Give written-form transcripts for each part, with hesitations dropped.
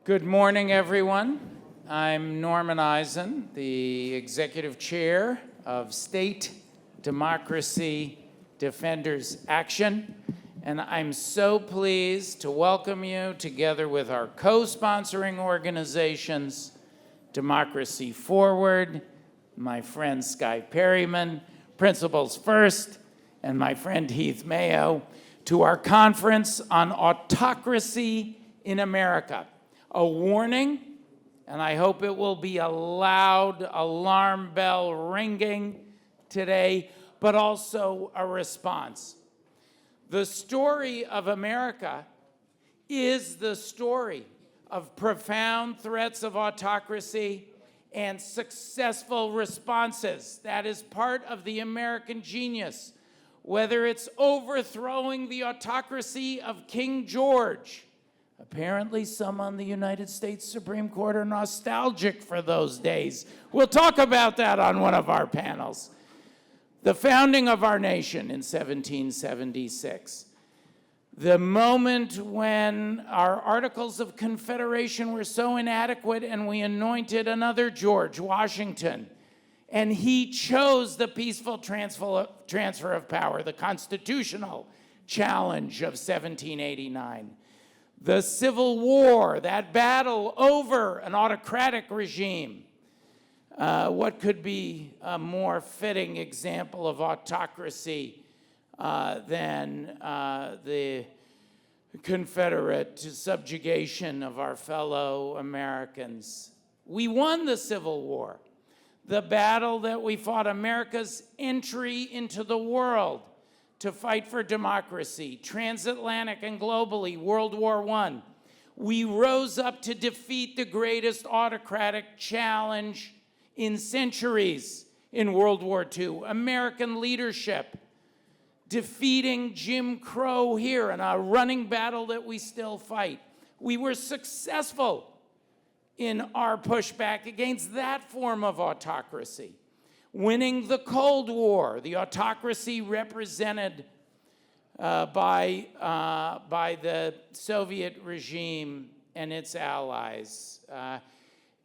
Good morning, everyone. I'm Norm Eisen, the Executive Chair of State Democracy Defenders Action, and I'm so pleased to welcome you together with our co-sponsoring organizations, Democracy Forward, my friend Skye Perryman, Principles First, and my friend Heath Mayo, to our conference on autocracy in America. A warning, and I hope it will be a loud alarm bell ringing today, but also a response. The story of America is the story of profound threats of autocracy and successful responses. That is part of the American genius. Whether it's overthrowing the autocracy of King George. Apparently, some on the United States Supreme Court are nostalgic for those days. We'll talk about that on one of our panels. The founding of our nation in 1776. The moment when our Articles of Confederation were so inadequate and we anointed another George Washington. And he chose the peaceful transfer of power, the constitutional challenge of 1789. The Civil War, that battle over an autocratic regime. What could be a more fitting example of autocracy than the Confederate subjugation of our fellow Americans? We won the Civil War, the battle that we fought, America's entry into the world to fight for democracy, transatlantic and globally, World War I. We rose up to defeat the greatest autocratic challenge in centuries in World War II, American leadership, defeating Jim Crow here in a running battle that we still fight. We were successful in our pushback against that form of autocracy. Winning the Cold War, the autocracy represented by the Soviet regime and its allies,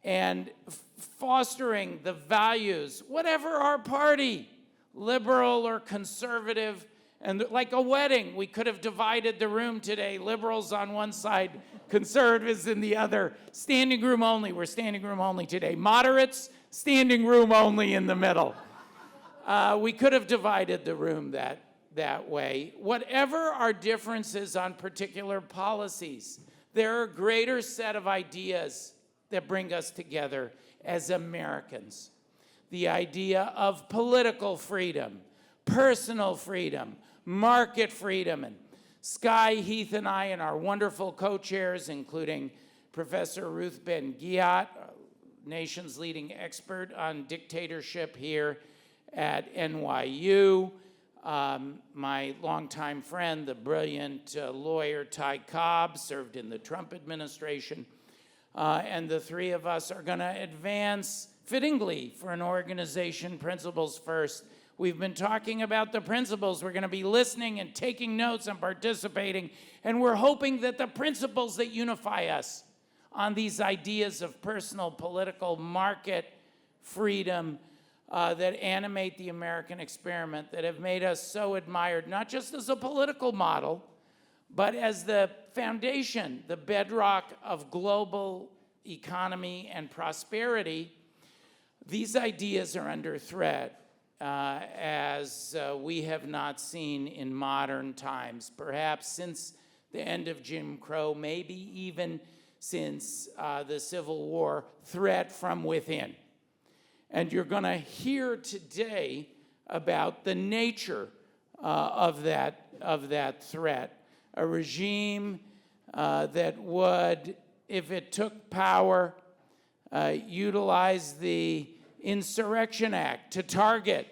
and fostering the values, whatever our party, liberal or conservative, and like a wedding, we could have divided the room today, liberals on one side, conservatives in the other, standing room only, we're standing room only today, moderates, standing room only in the middle. We could have divided the room that way. Whatever our differences on particular policies, there are a greater set of ideas that bring us together as Americans. The idea of political freedom, personal freedom, market freedom. And Skye, Heath, and I, and our wonderful co-chairs, including Professor Ruth Ben-Ghiat, nation's leading expert on dictatorship here at NYU, my longtime friend, the brilliant lawyer Ty Cobb, served in the Trump administration, and the three of us are going to advance fittingly for an organization, Principles First. We've been talking about the principles. We're going to be listening and taking notes and participating, and we're hoping that the principles that unify us on these ideas of personal, political, market freedom that animate the American experiment, that have made us so admired, not just as a political model, but as the foundation, the bedrock of global economy and prosperity. These ideas are under threat as we have not seen in modern times, perhaps since the end of Jim Crow, maybe even since the Civil War, threat from within. And you're going to hear today about the nature of that threat. A regime that would, if it took power, utilize the Insurrection Act to target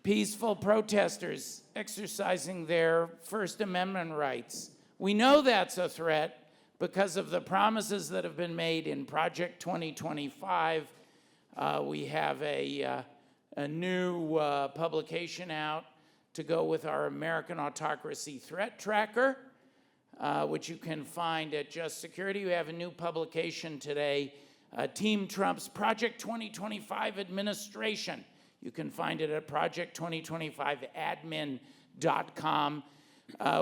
peaceful protesters exercising their First Amendment rights. We know that's a threat because of the promises that have been made in Project 2025. We have a new publication out to go with our American Autocracy Threat Tracker, which you can find at Just Security. We have a new publication today, Team Trump's Project 2025 Administration. You can find it at project2025admin.com.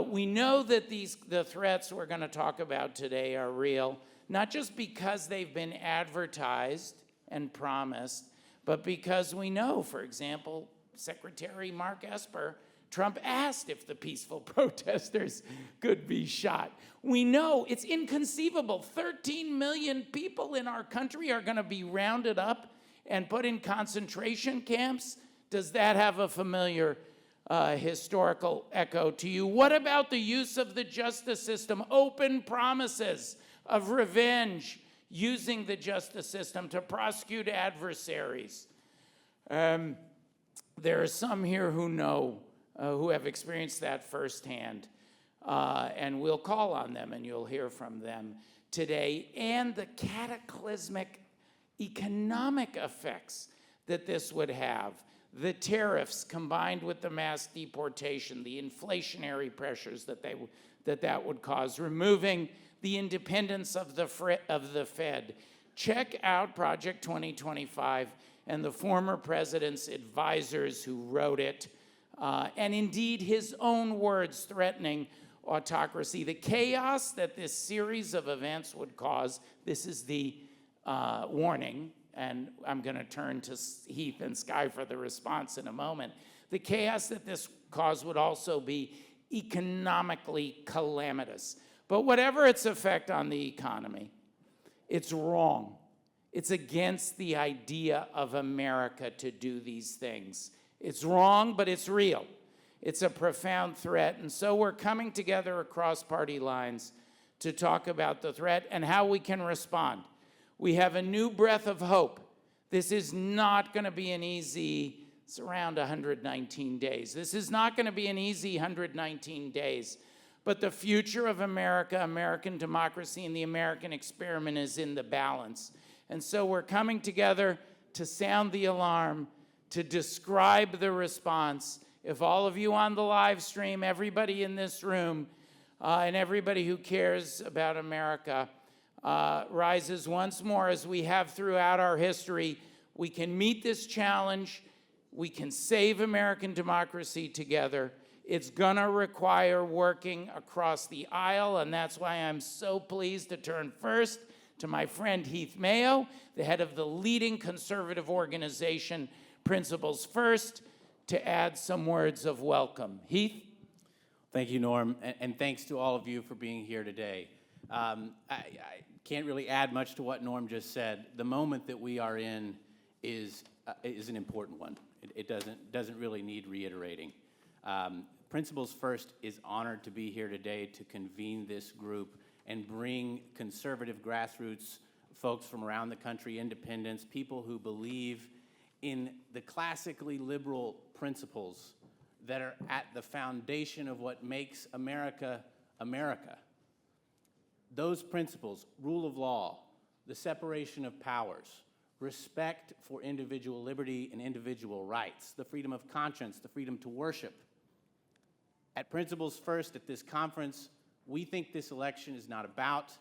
We know that the threats we're going to talk about today are real, not just because they've been advertised and promised, but because we know, for example, Secretary Mark Esper, Trump asked if the peaceful protesters could be shot. We know it's inconceivable. 13 million people in our country are going to be rounded up and put in concentration camps. Does that have a familiar historical echo to you? What about the use of the justice system? Open promises of revenge using the justice system to prosecute adversaries. There are some here who know, who have experienced that firsthand, and we'll call on them and you'll hear from them today, and the cataclysmic economic effects that this would have. The tariffs combined with the mass deportation, the inflationary pressures that would cause, removing the independence of the Fed. Check out Project 2025 and the former president's advisors who wrote it, and indeed his own words threatening autocracy. The chaos that this series of events would cause, this is the warning, and I'm going to turn to Heath and Skye for the response in a moment. The chaos that this caused would also be economically calamitous. But whatever its effect on the economy, it's wrong. It's against the idea of America to do these things. It's wrong, but it's real. It's a profound threat, and so we're coming together across party lines to talk about the threat and how we can respond. We have a new breath of hope. This is not going to be an easy, it's around 119 days. This is not going to be an easy 119 days. But the future of America, American democracy, and the American experiment is in the balance. And so we're coming together to sound the alarm, to describe the response. If all of you on the live stream, everybody in this room, and everybody who cares about America, rises once more as we have throughout our history, we can meet this challenge. We can save American democracy together. It's going to require working across the aisle, and that's why I'm so pleased to turn first to my friend Heath Mayo, the head of the leading conservative organization, Principles First, to add some words of welcome. Heath? Thank you, Norm, and thanks to all of you for being here today. I can't really add much to what Norm just said. The moment that we are in is an important one. It doesn't really need reiterating. Principles First is honored to be here today to convene this group and bring conservative grassroots folks from around the country, independents, people who believe in the classically liberal principles that are at the foundation of what makes America, America. Those principles, rule of law, the separation of powers, respect for individual liberty and individual rights, the freedom of conscience, the freedom to worship. At Principles First, at this conference, we think this election is not about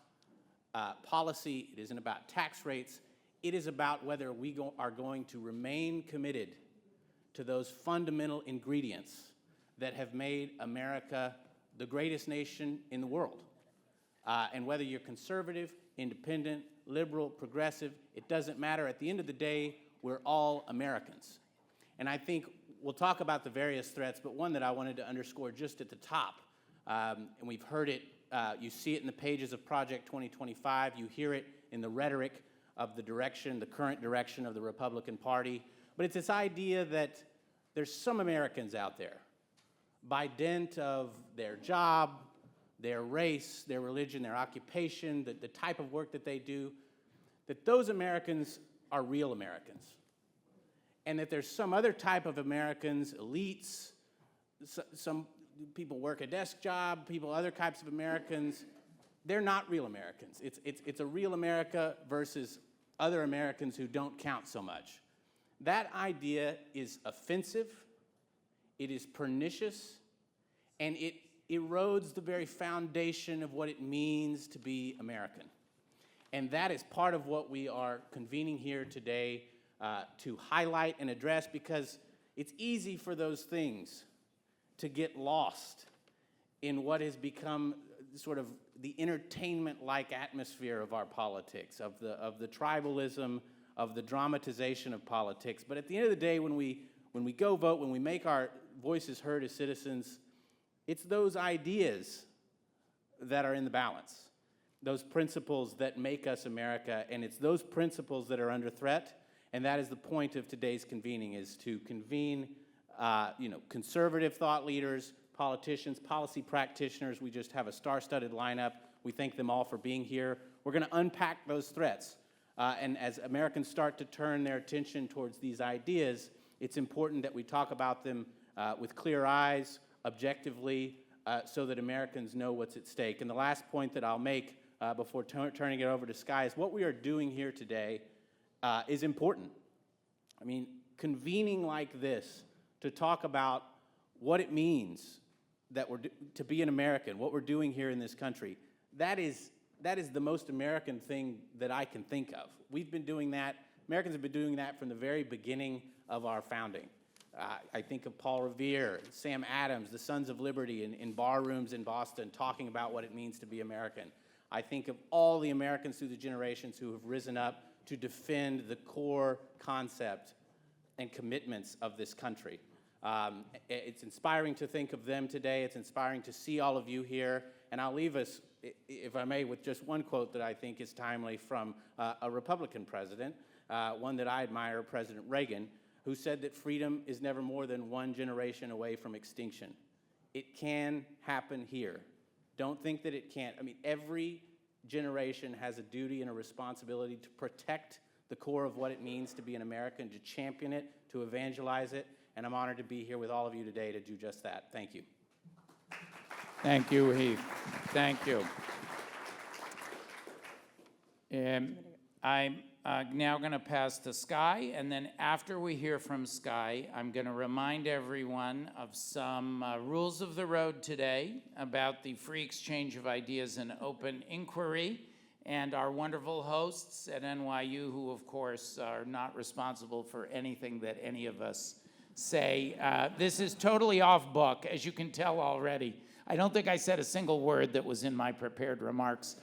policy, it isn't about tax rates, it is about whether we are going to remain committed to those fundamental ingredients that have made America the greatest nation in the world. And whether you're conservative, independent, liberal, progressive, it doesn't matter. At the end of the day, we're all Americans. And I think we'll talk about the various threats, but one that I wanted to underscore just at the top, and we've heard it, you see it in the pages of Project 2025, you hear it in the rhetoric of the direction, the current direction of the Republican Party, but it's this idea that there's some Americans out there, by dint of their job, their race, their religion, their occupation, the type of work that they do, that those Americans are real Americans. And that there's some other type of Americans, elites, some people work a desk job, other types of Americans, they're not real Americans. It's a real America versus other Americans who don't count so much. That idea is offensive, it is pernicious, and it erodes the very foundation of what it means to be American. And that is part of what we are convening here today to highlight and address, because it's easy for those things to get lost in what has become sort of the entertainment-like atmosphere of our politics, of the tribalism, of the dramatization of politics. But at the end of the day, when we go vote, when we make our voices heard as citizens, it's those ideas that are in the balance, those principles that make us America, and it's those principles that are under threat. And that is the point of today's convening, is to convene conservative thought leaders, politicians, policy practitioners. We just have a star-studded lineup. We thank them all for being here. We're going to unpack those threats. And as Americans start to turn their attention towards these ideas, it's important that we talk about them with clear eyes, objectively, so that Americans know what's at stake. And the last point that I'll make before turning it over to Skye is what we are doing here today is important. I mean, convening like this to talk about what it means that to be an American, what we're doing here in this country, that is the most American thing that I can think of. We've been doing that, Americans have been doing that from the very beginning of our founding. I think of Paul Revere, Sam Adams, the Sons of Liberty in bar rooms in Boston talking about what it means to be American. I think of all the Americans through the generations who have risen up to defend the core concept and commitments of this country. It's inspiring to think of them today. It's inspiring to see all of you here. And I'll leave us, if I may, with just one quote that I think is timely from a Republican president, one that I admire, President Reagan, who said that freedom is never more than one generation away from extinction. It can happen here. Don't think that it can't. I mean, every generation has a duty and a responsibility to protect the core of what it means to be an American, to champion it, to evangelize it, and I'm honored to be here with all of you today to do just that. Thank you. Thank you, Heath. Thank you. I'm now going to pass to Skye, and then after we hear from Skye, I'm going to remind everyone of some rules of the road today about the free exchange of ideas and open inquiry, and our wonderful hosts at NYU, who, of course, are not responsible for anything that any of us say. This is totally off book, as you can tell already. I don't think I said a single word that was in my prepared remarks.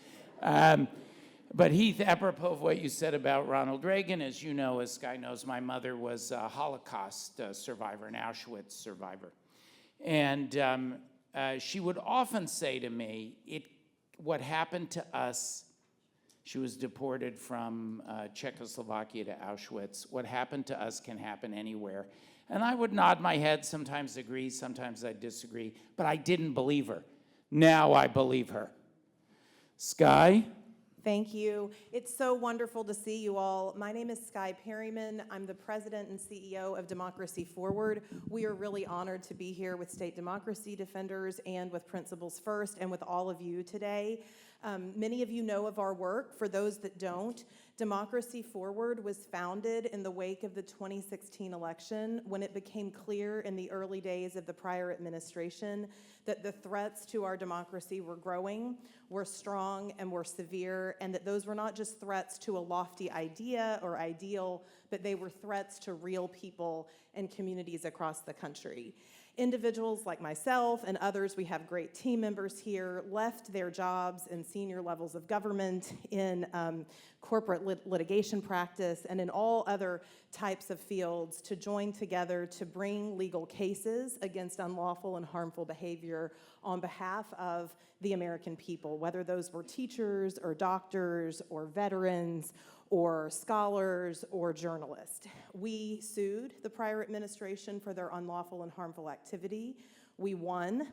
But Heath, apropos of what you said about Ronald Reagan, as you know, as Skye knows, my mother was a Holocaust survivor, an Auschwitz survivor. And she would often say to me, what happened to us, she was deported from Czechoslovakia to Auschwitz, what happened to us can happen anywhere. And I would nod my head, sometimes agree, sometimes I disagree, but I didn't believe her. Now I believe her. Skye? Thank you. It's so wonderful to see you all. My name is Skye Perryman. I'm the president and CEO of Democracy Forward. We are really honored to be here with state democracy defenders and with Principles First and with all of you today. Many of you know of our work. For those that don't, Democracy Forward was founded in the wake of the 2016 election, when it became clear in the early days of the prior administration that the threats to our democracy were growing, were strong, and were severe, and that those were not just threats to a lofty idea or ideal, but they were threats to real people and communities across the country. Individuals like myself and others, we have great team members here, left their jobs in senior levels of government, in corporate litigation practice, and in all other types of fields to join together to bring legal cases against unlawful and harmful behavior on behalf of the American people, whether those were teachers or doctors or veterans or scholars or journalists. We sued the prior administration for their unlawful and harmful activity. We won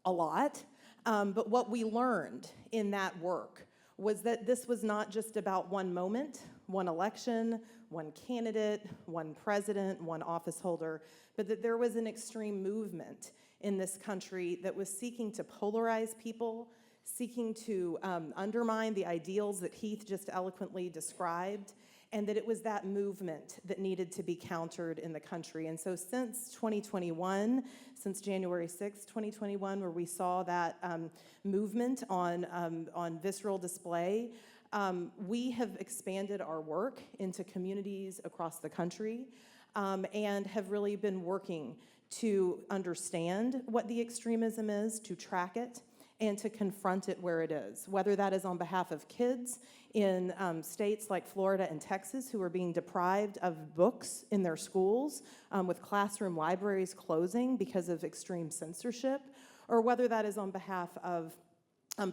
a lot, but what we learned in that work was that this was not just about one moment, one election, one candidate, one president, one office holder, but that there was an extreme movement in this country that was seeking to polarize people, seeking to undermine the ideals that Heath just eloquently described, and that it was that movement that needed to be countered in the country. And so since 2021, since January 6, 2021, where we saw that movement on visceral display, we have expanded our work into communities across the country and have really been working to understand what the extremism is, to track it, and to confront it where it is, whether that is on behalf of kids in states like Florida and Texas who are being deprived of books in their schools, with classroom libraries closing because of extreme censorship, or whether that is on behalf of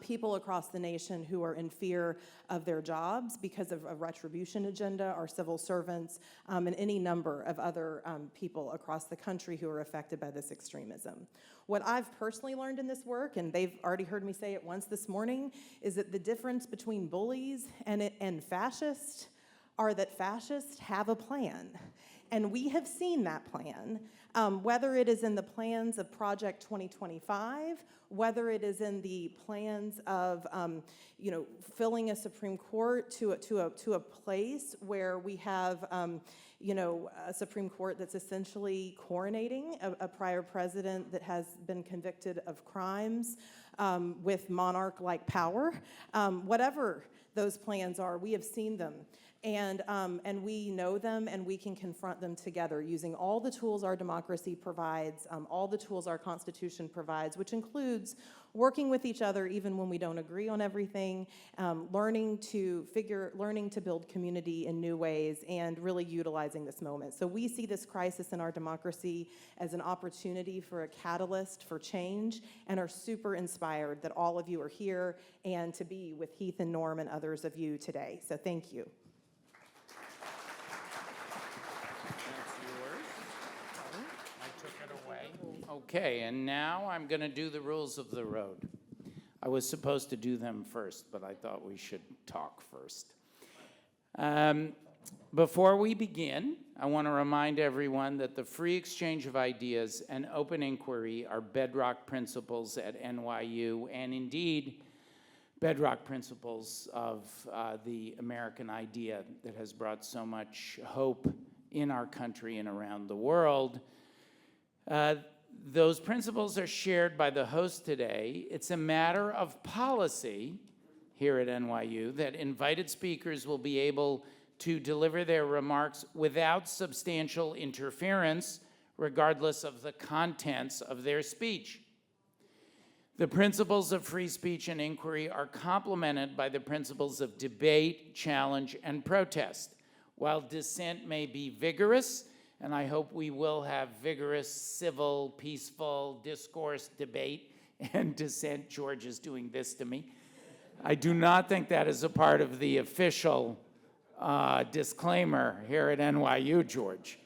people across the nation who are in fear of their jobs because of a retribution agenda, our civil servants, and any number of other people across the country who are affected by this extremism. What I've personally learned in this work, and they've already heard me say it once this morning, is that the difference between bullies and fascists are that fascists have a plan. And we have seen that plan, whether it is in the plans of Project 2025, whether it is in the plans of, filling a Supreme Court to a place where we have, a Supreme Court that's essentially coronating a prior president that has been convicted of crimes with monarch-like power. Whatever those plans are, we have seen them. And we know them, and we can confront them together using all the tools our democracy provides, all the tools our Constitution provides, which includes working with each other even when we don't agree on everything, learning to build community in new ways, and really utilizing this moment. So we see this crisis in our democracy as an opportunity for a catalyst for change, and are super inspired that all of you are here and to be with Heath and Norm and others of you today. So thank you. Okay, and now I'm going to do the rules of the road. I was supposed to do them first, but I thought we should talk first. Before we begin, I want to remind everyone that the free exchange of ideas and open inquiry are bedrock principles at NYU, and indeed, bedrock principles of the American idea that has brought so much hope in our country and around the world. Those principles are shared by the host today. It's a matter of policy here at NYU that invited speakers will be able to deliver their remarks without substantial interference, regardless of the contents of their speech. The principles of free speech and inquiry are complemented by the principles of debate, challenge, and protest. While dissent may be vigorous, and I hope we will have vigorous, civil, peaceful discourse, debate, and dissent. George is doing this to me. I do not think that is a part of the official disclaimer here at NYU, George.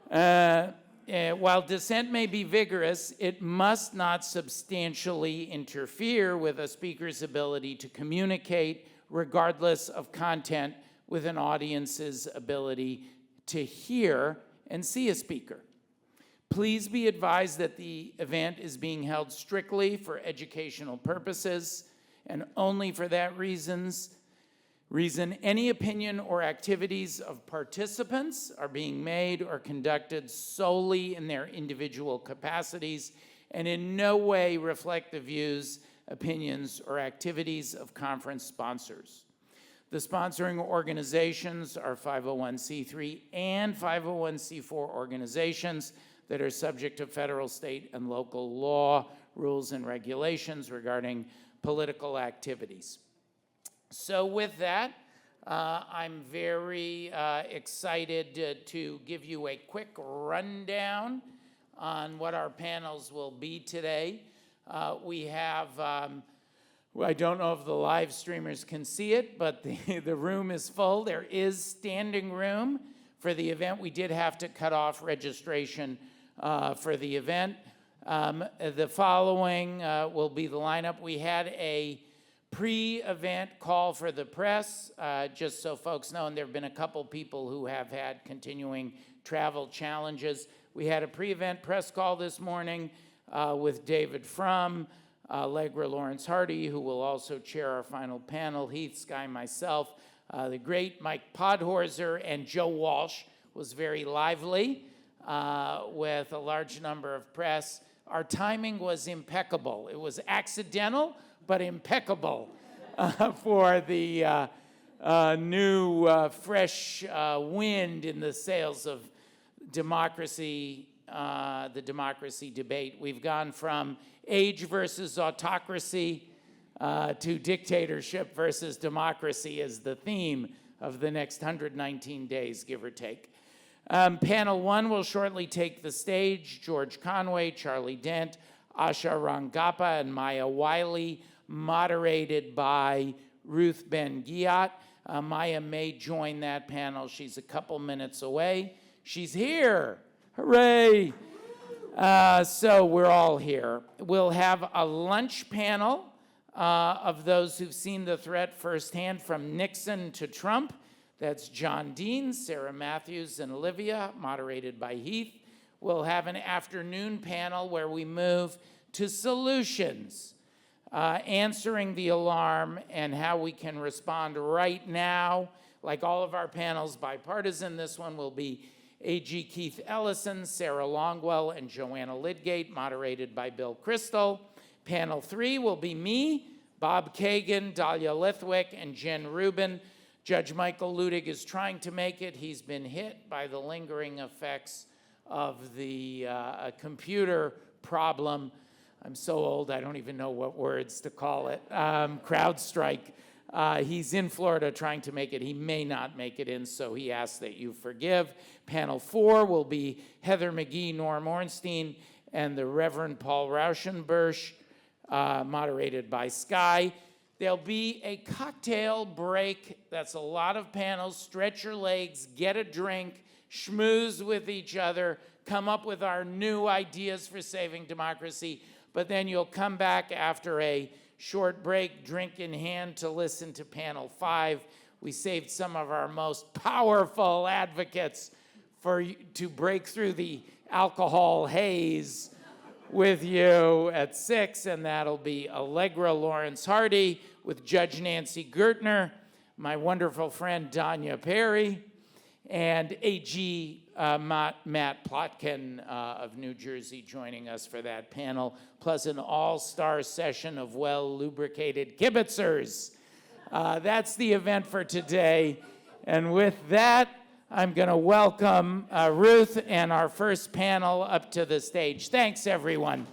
While dissent may be vigorous, it must not substantially interfere with a speaker's ability to communicate, regardless of content, with an audience's ability to hear and see a speaker. Please be advised that the event is being held strictly for educational purposes, and only for that reason, any opinion or activities of participants are being made or conducted solely in their individual capacities, and in no way reflect the views, opinions, or activities of conference sponsors. The sponsoring organizations are 501c3 and 501c4 organizations that are subject to federal, state, and local law, rules, and regulations regarding political activities. So with that, I'm very excited to give you a quick rundown on what our panels will be today. We have I don't know if the live streamers can see it, but the room is full. There is standing room for the event. We did have to cut off registration for the event. The following will be the lineup. We had a pre-event call for the press, just so folks know, and there have been a couple people who have had continuing travel challenges. We had a pre-event press call this morning with David Frum, Allegra Lawrence Hardy, who will also chair our final panel, Heath, Skye, myself, The great Mike Podhorzer and Joe Walsh was very lively with a large number of press. Our timing was impeccable. It was accidental, but impeccable for the new fresh wind in the sails of democracy, the democracy debate. We've gone from age versus autocracy to dictatorship versus democracy as the theme of the next 119 days, give or take. Panel one will shortly take the stage. George Conway, Charlie Dent, Asha Rangappa, and Maya Wiley, moderated by Ruth Ben-Ghiat. Maya may join that panel. She's a couple minutes away. She's here. Hooray! So we're all here. We'll have a lunch panel of those who've seen the threat firsthand, from Nixon to Trump. That's John Dean, Sarah Matthews, and Olivia, moderated by Heath. We'll have an afternoon panel where we move to solutions, answering the alarm and how we can respond right now. Like all of our panels, bipartisan. This one will be AG Keith Ellison, Sarah Longwell, and Joanna Lidgate, moderated by Bill Kristol. Panel 3 will be me, Bob Kagan, Dahlia Lithwick, and Jen Rubin. Judge Michael Ludig is trying to make it. He's been hit by the lingering effects of the computer problem. I'm so old, I don't even know what words to call it. CrowdStrike. He's in Florida trying to make it. He may not make it in, so he asks that you forgive. Panel 4 will be Heather McGee, Norm Ornstein, and the Reverend Paul Rauschenbusch, moderated by Skye. There'll be a cocktail break. That's a lot of panels. Stretch your legs, get a drink, schmooze with each other, come up with our new ideas for saving democracy. But then you'll come back after a short break, drink in hand, to listen to panel 5. We saved some of our most powerful advocates to break through the alcohol haze with you at 6, and that'll be Allegra Lawrence Hardy with Judge Nancy Gertner, my wonderful friend Danya Perry, and AG Matt Plotkin of New Jersey joining us for that panel, plus an all-star session of well-lubricated kibitzers. That's the event for today. And with that, I'm going to welcome Ruth and our first panel up to the stage. Thanks, everyone.